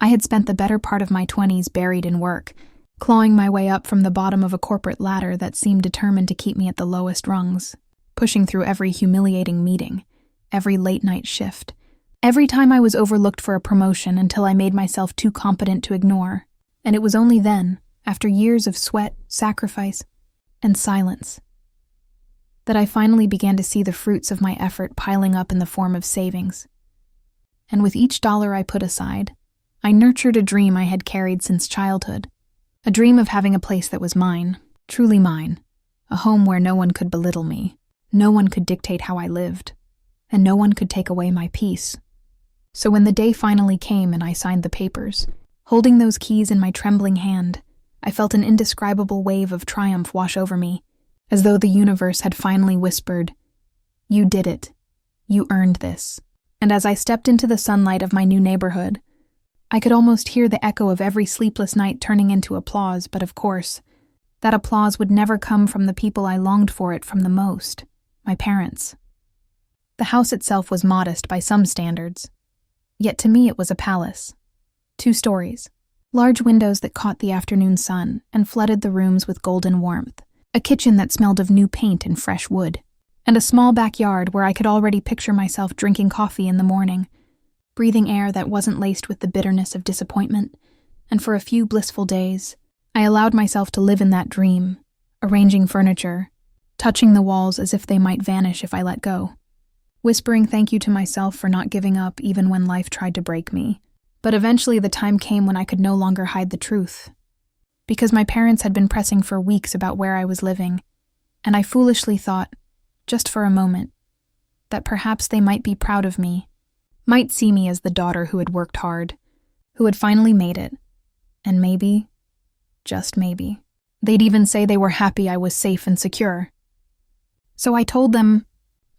I had spent the better part of my 20s buried in work, clawing my way up from the bottom of a corporate ladder that seemed determined to keep me at the lowest rungs, pushing through every humiliating meeting, every late-night shift, every time I was overlooked for a promotion until I made myself too competent to ignore. And it was only then, after years of sweat, sacrifice, and silence, that I finally began to see the fruits of my effort piling up in the form of savings. And with each dollar I put aside, I nurtured a dream I had carried since childhood. A dream of having a place that was mine, truly mine, a home where no one could belittle me, no one could dictate how I lived, and no one could take away my peace. So when the day finally came and I signed the papers, holding those keys in my trembling hand, I felt an indescribable wave of triumph wash over me, as though the universe had finally whispered, "You did it. You earned this." And as I stepped into the sunlight of my new neighborhood, I could almost hear the echo of every sleepless night turning into applause, but of course, that applause would never come from the people I longed for it from the most, my parents. The house itself was modest by some standards, yet to me it was a palace. 2 stories, large windows that caught the afternoon sun and flooded the rooms with golden warmth, a kitchen that smelled of new paint and fresh wood, and a small backyard where I could already picture myself drinking coffee in the morning, breathing air that wasn't laced with the bitterness of disappointment, and for a few blissful days, I allowed myself to live in that dream, arranging furniture, touching the walls as if they might vanish if I let go, whispering thank you to myself for not giving up even when life tried to break me. But eventually the time came when I could no longer hide the truth, because my parents had been pressing for weeks about where I was living, and I foolishly thought, just for a moment, that perhaps they might be proud of me, might see me as the daughter who had worked hard, who had finally made it, and maybe, just maybe, they'd even say they were happy I was safe and secure. So I told them.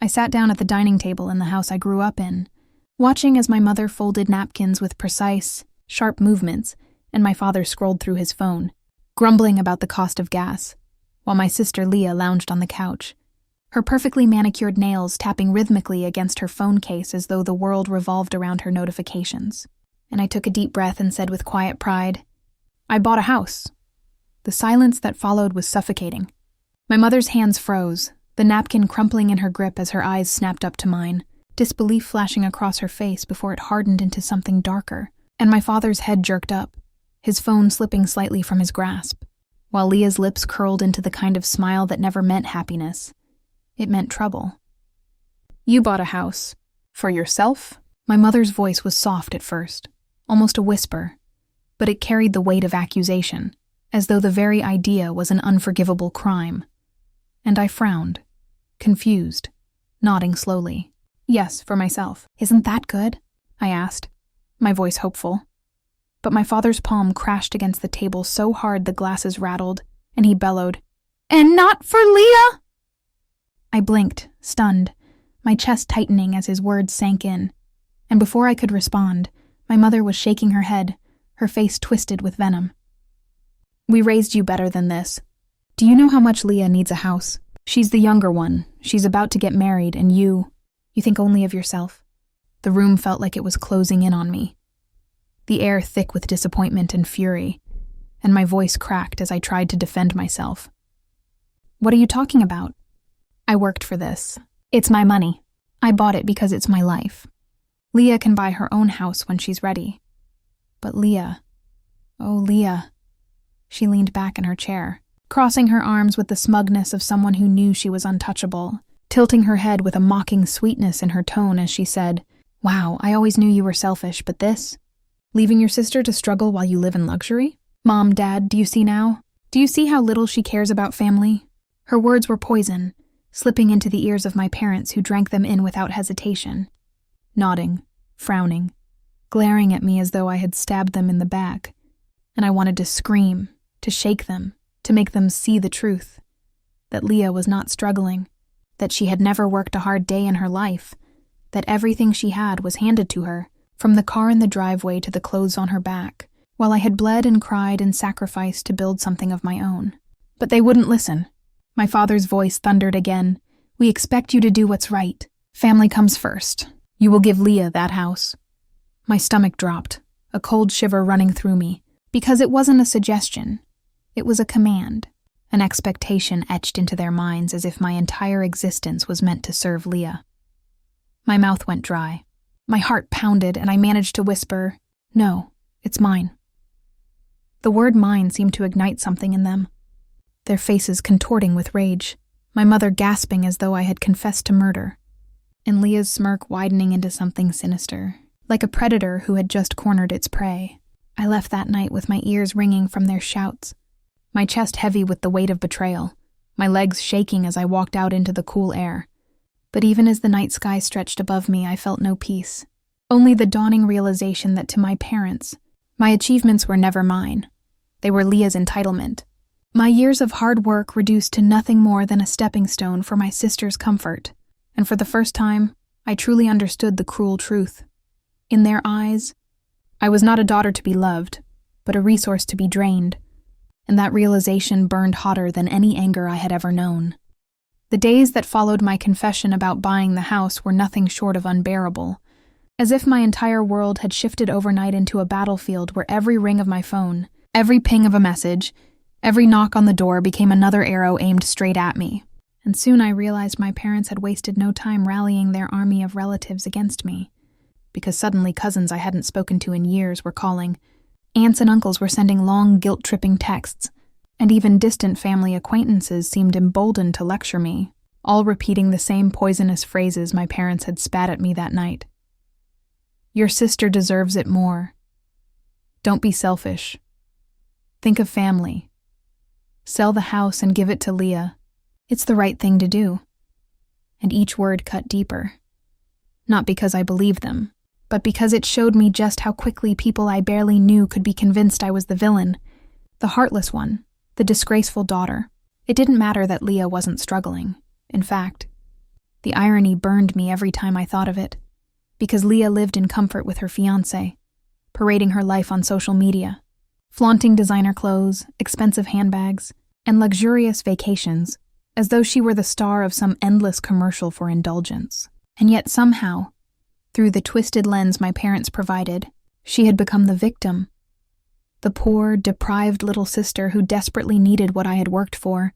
I sat down at the dining table in the house I grew up in, watching as my mother folded napkins with precise, sharp movements, and my father scrolled through his phone, grumbling about the cost of gas, while my sister Leah lounged on the couch, her perfectly manicured nails tapping rhythmically against her phone case as though the world revolved around her notifications. And I took a deep breath and said with quiet pride, "I bought a house." The silence that followed was suffocating. My mother's hands froze, the napkin crumpling in her grip as her eyes snapped up to mine, disbelief flashing across her face before it hardened into something darker, and my father's head jerked up, his phone slipping slightly from his grasp, while Leah's lips curled into the kind of smile that never meant happiness. It meant trouble. "You bought a house. For yourself?" My mother's voice was soft at first, almost a whisper, but it carried the weight of accusation, as though the very idea was an unforgivable crime. And I frowned, confused, nodding slowly. "Yes, for myself." "Isn't that good?" I asked, my voice hopeful. But my father's palm crashed against the table so hard the glasses rattled, and he bellowed, "And not for Leah?" I blinked, stunned, my chest tightening as his words sank in, and before I could respond, my mother was shaking her head, her face twisted with venom. "We raised you better than this. Do you know how much Leah needs a house? She's the younger one, she's about to get married, and you think only of yourself." The room felt like it was closing in on me, the air thick with disappointment and fury, and my voice cracked as I tried to defend myself. "What are you talking about? I worked for this. It's my money. I bought it because it's my life. Leah can buy her own house when she's ready. But Leah, oh Leah." She leaned back in her chair, crossing her arms with the smugness of someone who knew she was untouchable, tilting her head with a mocking sweetness in her tone as she said, "Wow, I always knew you were selfish, but this? Leaving your sister to struggle while you live in luxury? Mom, Dad, do you see now? Do you see how little she cares about family?" Her words were poison, slipping into the ears of my parents who drank them in without hesitation, nodding, frowning, glaring at me as though I had stabbed them in the back, and I wanted to scream, to shake them, to make them see the truth, that Leah was not struggling, that she had never worked a hard day in her life, that everything she had was handed to her, from the car in the driveway to the clothes on her back, while I had bled and cried and sacrificed to build something of my own. But they wouldn't listen. My father's voice thundered again. "We expect you to do what's right. Family comes first. You will give Leah that house." My stomach dropped, a cold shiver running through me, because it wasn't a suggestion. It was a command, an expectation etched into their minds as if my entire existence was meant to serve Leah. My mouth went dry. My heart pounded, and I managed to whisper, "No, it's mine." The word mine seemed to ignite something in them, their faces contorting with rage, my mother gasping as though I had confessed to murder, and Leah's smirk widening into something sinister, like a predator who had just cornered its prey. I left that night with my ears ringing from their shouts, my chest heavy with the weight of betrayal, my legs shaking as I walked out into the cool air. But even as the night sky stretched above me, I felt no peace. Only the dawning realization that to my parents, my achievements were never mine. They were Leah's entitlement. My years of hard work reduced to nothing more than a stepping stone for my sister's comfort. And for the first time, I truly understood the cruel truth. In their eyes, I was not a daughter to be loved, but a resource to be drained. And that realization burned hotter than any anger I had ever known. The days that followed my confession about buying the house were nothing short of unbearable, as if my entire world had shifted overnight into a battlefield where every ring of my phone, every ping of a message, every knock on the door became another arrow aimed straight at me. And soon I realized my parents had wasted no time rallying their army of relatives against me, because suddenly cousins I hadn't spoken to in years were calling, aunts and uncles were sending long, guilt-tripping texts, and even distant family acquaintances seemed emboldened to lecture me, all repeating the same poisonous phrases my parents had spat at me that night. "Your sister deserves it more. Don't be selfish. Think of family. Sell the house and give it to Leah. It's the right thing to do." And each word cut deeper. Not because I believed them, but because it showed me just how quickly people I barely knew could be convinced I was the villain, the heartless one, the disgraceful daughter. It didn't matter that Leah wasn't struggling. In fact, the irony burned me every time I thought of it, because Leah lived in comfort with her fiancé, parading her life on social media, flaunting designer clothes, expensive handbags, and luxurious vacations, as though she were the star of some endless commercial for indulgence. And yet somehow, through the twisted lens my parents provided, she had become the victim. The poor, deprived little sister who desperately needed what I had worked for,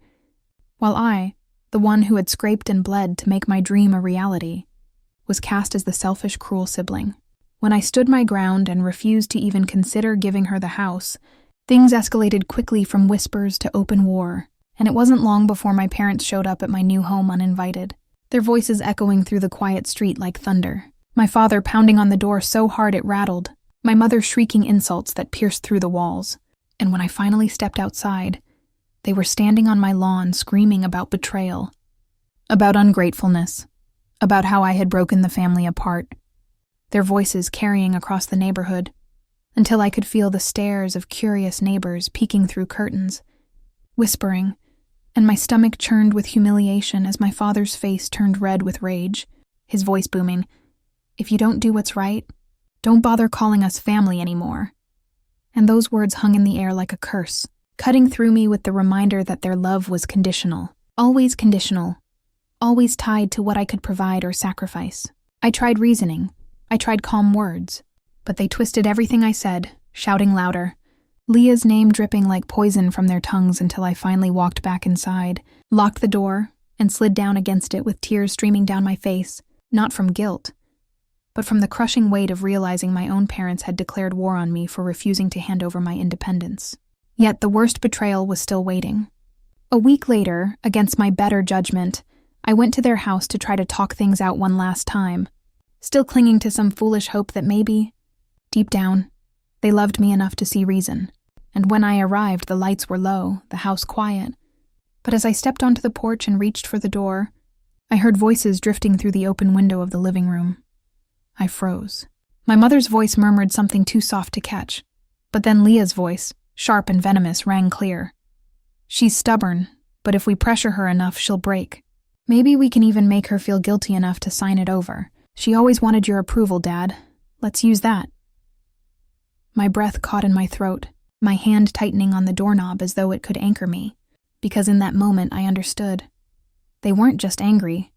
while I, the one who had scraped and bled to make my dream a reality, was cast as the selfish, cruel sibling. When I stood my ground and refused to even consider giving her the house, things escalated quickly from whispers to open war, and it wasn't long before my parents showed up at my new home uninvited, their voices echoing through the quiet street like thunder. My father pounding on the door so hard it rattled, my mother shrieking insults that pierced through the walls. And when I finally stepped outside, they were standing on my lawn screaming about betrayal, about ungratefulness, about how I had broken the family apart, their voices carrying across the neighborhood, until I could feel the stares of curious neighbors peeking through curtains, whispering, and my stomach churned with humiliation as my father's face turned red with rage, his voice booming, "If you don't do what's right, don't bother calling us family anymore." And those words hung in the air like a curse, cutting through me with the reminder that their love was conditional, always tied to what I could provide or sacrifice. I tried reasoning, I tried calm words, but they twisted everything I said, shouting louder, Leah's name dripping like poison from their tongues until I finally walked back inside, locked the door, and slid down against it with tears streaming down my face, not from guilt, but from the crushing weight of realizing my own parents had declared war on me for refusing to hand over my independence. Yet the worst betrayal was still waiting. A week later, against my better judgment, I went to their house to try to talk things out one last time, still clinging to some foolish hope that maybe, deep down, they loved me enough to see reason. And when I arrived, the lights were low, the house quiet. But as I stepped onto the porch and reached for the door, I heard voices drifting through the open window of the living room. I froze. My mother's voice murmured something too soft to catch, but then Leah's voice, sharp and venomous, rang clear. "She's stubborn, but if we pressure her enough, she'll break. Maybe we can even make her feel guilty enough to sign it over. She always wanted your approval, Dad. Let's use that." My breath caught in my throat, my hand tightening on the doorknob as though it could anchor me, because in that moment I understood. They weren't just angry.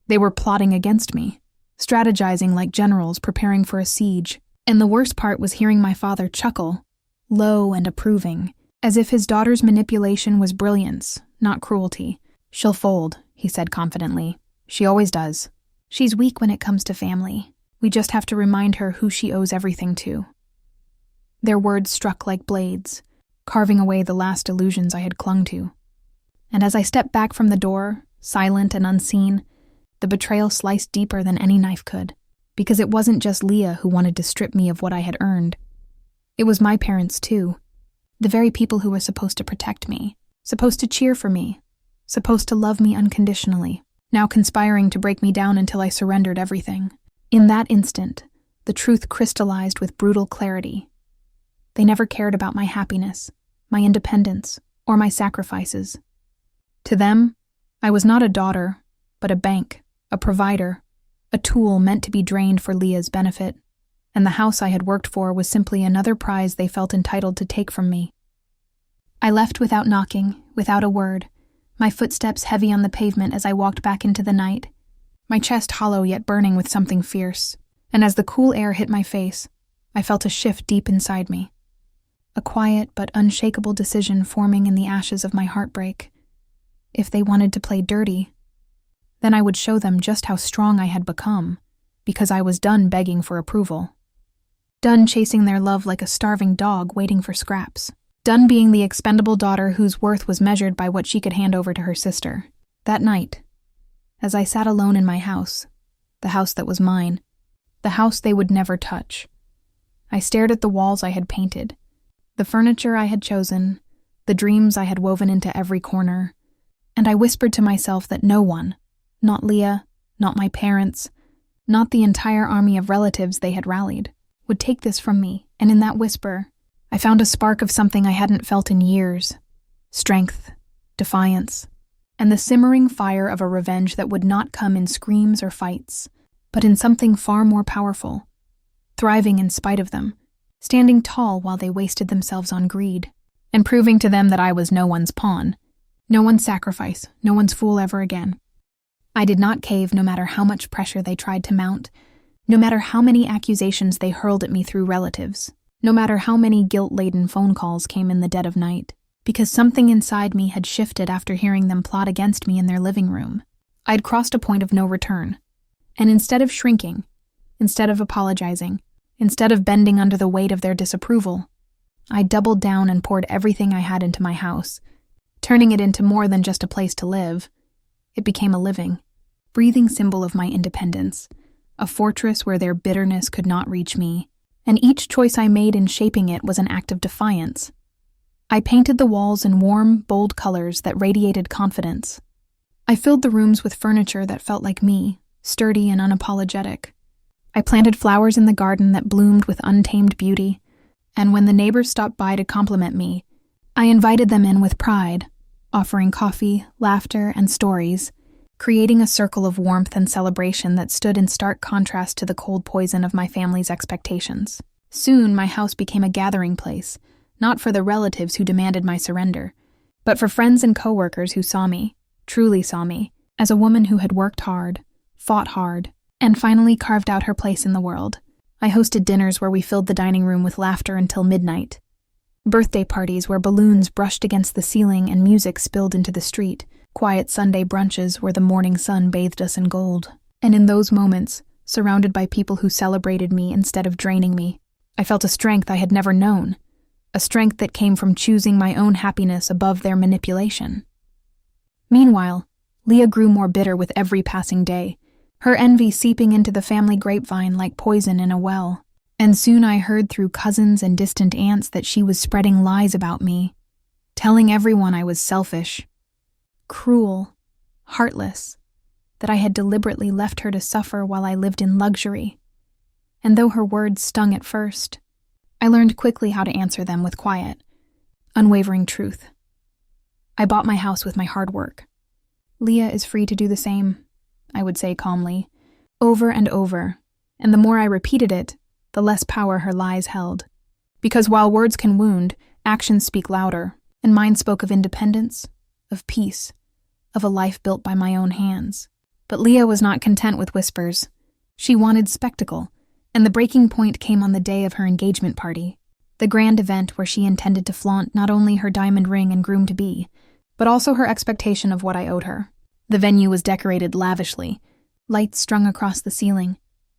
They were plotting against me, strategizing like generals preparing for a siege. And the worst part was hearing my father chuckle, low and approving, as if his daughter's manipulation was brilliance, not cruelty. "She'll fold," he said confidently. "She always does. She's weak when it comes to family. We just have to remind her who she owes everything to." Their words struck like blades, carving away the last illusions I had clung to. And as I stepped back from the door, silent and unseen, the betrayal sliced deeper than any knife could, because it wasn't just Leah who wanted to strip me of what I had earned. It was my parents, too. The very people who were supposed to protect me, supposed to cheer for me, supposed to love me unconditionally, now conspiring to break me down until I surrendered everything. In that instant, the truth crystallized with brutal clarity. They never cared about my happiness, my independence, or my sacrifices. To them, I was not a daughter, but a bank, a provider, a tool meant to be drained for Leah's benefit, and the house I had worked for was simply another prize they felt entitled to take from me. I left without knocking, without a word, my footsteps heavy on the pavement as I walked back into the night, my chest hollow yet burning with something fierce, and as the cool air hit my face, I felt a shift deep inside me. A quiet but unshakable decision forming in the ashes of my heartbreak. If they wanted to play dirty, then I would show them just how strong I had become, because I was done begging for approval. Done chasing their love like a starving dog waiting for scraps. Done being the expendable daughter whose worth was measured by what she could hand over to her sister. That night, as I sat alone in my house, the house that was mine, the house they would never touch, I stared at the walls I had painted, the furniture I had chosen, the dreams I had woven into every corner, and I whispered to myself that no one, not Leah, not my parents, not the entire army of relatives they had rallied, would take this from me. And in that whisper, I found a spark of something I hadn't felt in years. Strength, defiance, and the simmering fire of a revenge that would not come in screams or fights, but in something far more powerful, thriving in spite of them, standing tall while they wasted themselves on greed, and proving to them that I was no one's pawn, no one's sacrifice, no one's fool ever again. I did not cave no matter how much pressure they tried to mount, no matter how many accusations they hurled at me through relatives, no matter how many guilt-laden phone calls came in the dead of night, because something inside me had shifted after hearing them plot against me in their living room. I'd crossed a point of no return, and instead of shrinking, instead of apologizing, instead of bending under the weight of their disapproval, I doubled down and poured everything I had into my house, turning it into more than just a place to live. It became a living, breathing symbol of my independence, a fortress where their bitterness could not reach me, and each choice I made in shaping it was an act of defiance. I painted the walls in warm, bold colors that radiated confidence. I filled the rooms with furniture that felt like me, sturdy and unapologetic. I planted flowers in the garden that bloomed with untamed beauty, and when the neighbors stopped by to compliment me, I invited them in with pride, offering coffee, laughter, and stories, creating a circle of warmth and celebration that stood in stark contrast to the cold poison of my family's expectations. Soon, my house became a gathering place, not for the relatives who demanded my surrender, but for friends and coworkers who saw me, truly saw me, as a woman who had worked hard, fought hard, and finally carved out her place in the world. I hosted dinners where we filled the dining room with laughter until midnight. Birthday parties where balloons brushed against the ceiling and music spilled into the street. Quiet Sunday brunches where the morning sun bathed us in gold. And in those moments, surrounded by people who celebrated me instead of draining me, I felt a strength I had never known, a strength that came from choosing my own happiness above their manipulation. Meanwhile, Leah grew more bitter with every passing day, her envy seeping into the family grapevine like poison in a well. And soon I heard through cousins and distant aunts that she was spreading lies about me, telling everyone I was selfish, cruel, heartless, that I had deliberately left her to suffer while I lived in luxury. And though her words stung at first, I learned quickly how to answer them with quiet, unwavering truth. I bought my house with my hard work. Leah is free to do the same, I would say calmly, over and over, and the more I repeated it, the less power her lies held. Because while words can wound, actions speak louder, and mine spoke of independence, of peace, of a life built by my own hands. But Leah was not content with whispers. She wanted spectacle, And the breaking point came on the day of her engagement party, the grand event where she intended to flaunt not only her diamond ring and groom-to-be, but also her expectation of what I owed her. The venue was decorated lavishly, lights strung across the ceiling,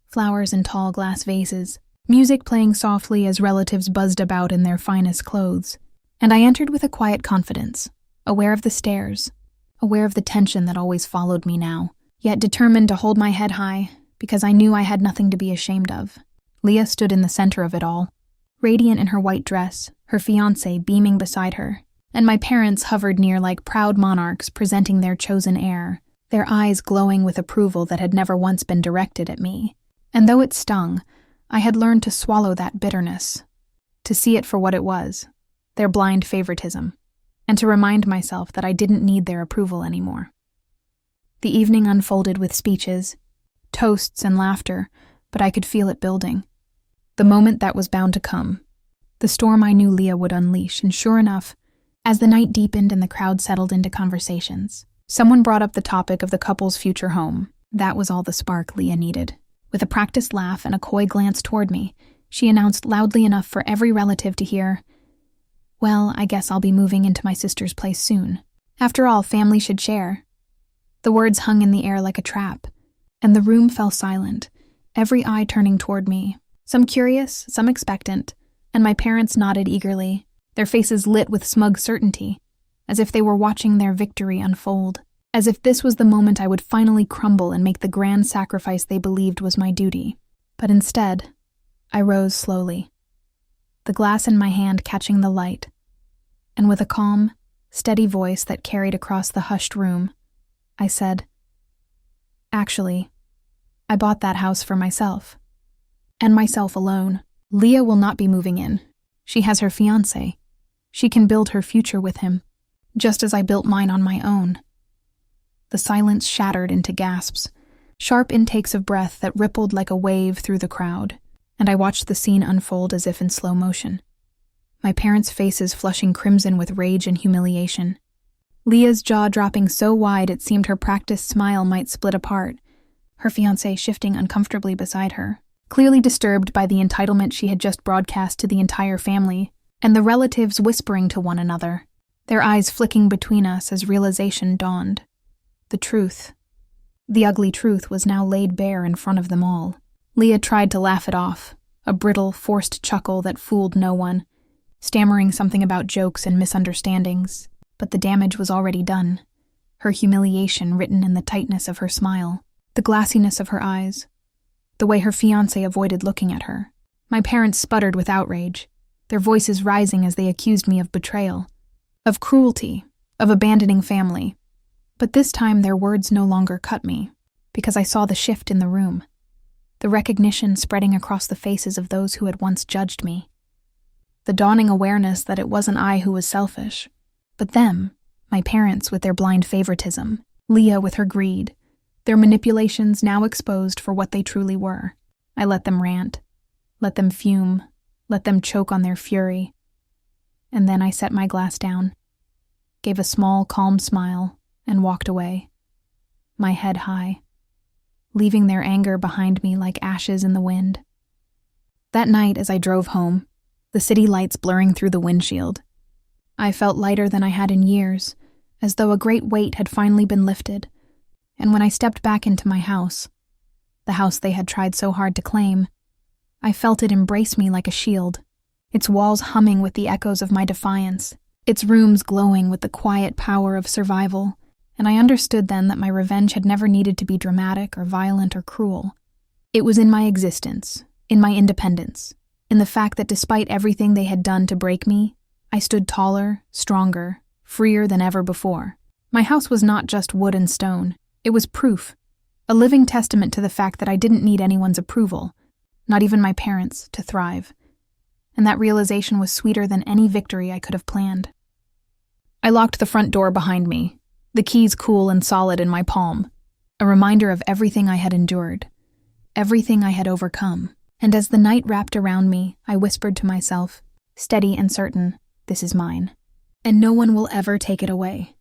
flowers in tall glass vases, music playing softly as relatives buzzed about in their finest clothes. And I entered with a quiet confidence, aware of the stares, aware of the tension that always followed me now, yet determined to hold my head high because I knew I had nothing to be ashamed of. Leah stood in the center of it all, radiant in her white dress, her fiancé beaming beside her, and my parents hovered near like proud monarchs presenting their chosen heir, their eyes glowing with approval that had never once been directed at me. And though it stung, I had learned to swallow that bitterness, to see it for what it was, their blind favoritism, and to remind myself that I didn't need their approval anymore. The evening unfolded with speeches, toasts, and laughter, but I could feel it building. The moment that was bound to come, the storm I knew Leah would unleash, and sure enough, as the night deepened and the crowd settled into conversations, someone brought up the topic of the couple's future home. That was all the spark Leah needed. With a practiced laugh and a coy glance toward me, she announced loudly enough for every relative to hear, "Well, I guess I'll be moving into my sister's place soon. After all, family should share." The words hung in the air like a trap, and the room fell silent, every eye turning toward me, some curious, some expectant, and my parents nodded eagerly, their faces lit with smug certainty, as if they were watching their victory unfold, as if this was the moment I would finally crumble and make the grand sacrifice they believed was my duty. But instead, I rose slowly, the glass in my hand catching the light, and with a calm, steady voice that carried across the hushed room, I said, "Actually, I bought that house for myself. And myself alone. Leah will not be moving in. She has her fiancé. She can build her future with him, just as I built mine on my own." The silence shattered into gasps, sharp intakes of breath that rippled like a wave through the crowd, and I watched the scene unfold as if in slow motion. My parents' faces flushing crimson with rage and humiliation. Leah's jaw dropping so wide it seemed her practiced smile might split apart, her fiancé shifting uncomfortably beside her, clearly disturbed by the entitlement she had just broadcast to the entire family, and the relatives whispering to one another, their eyes flicking between us as realization dawned. The truth, the ugly truth, was now laid bare in front of them all. Leah tried to laugh it off, a brittle, forced chuckle that fooled no one, stammering something about jokes and misunderstandings, but the damage was already done, her humiliation written in the tightness of her smile, the glassiness of her eyes, the way her fiancé avoided looking at her. My parents sputtered with outrage, their voices rising as they accused me of betrayal, of cruelty, of abandoning family. But this time their words no longer cut me, because I saw the shift in the room, the recognition spreading across the faces of those who had once judged me, the dawning awareness that it wasn't I who was selfish, but them, my parents with their blind favoritism, Leah with her greed, their manipulations now exposed for what they truly were. I let them rant, let them fume, let them choke on their fury. And then I set my glass down, gave a small, calm smile, and walked away, my head high, leaving their anger behind me like ashes in the wind. That night, as I drove home, the city lights blurring through the windshield, I felt lighter than I had in years, as though a great weight had finally been lifted. And when I stepped back into my house, the house they had tried so hard to claim, I felt it embrace me like a shield, its walls humming with the echoes of my defiance, its rooms glowing with the quiet power of survival. And I understood then that my revenge had never needed to be dramatic or violent or cruel. It was in my existence, in my independence, in the fact that despite everything they had done to break me, I stood taller, stronger, freer than ever before. My house was not just wood and stone. It was proof, a living testament to the fact that I didn't need anyone's approval, not even my parents', to thrive. And that realization was sweeter than any victory I could have planned. I locked the front door behind me, the keys cool and solid in my palm, a reminder of everything I had endured, everything I had overcome. And as the night wrapped around me, I whispered to myself, steady and certain, "This is mine, and no one will ever take it away."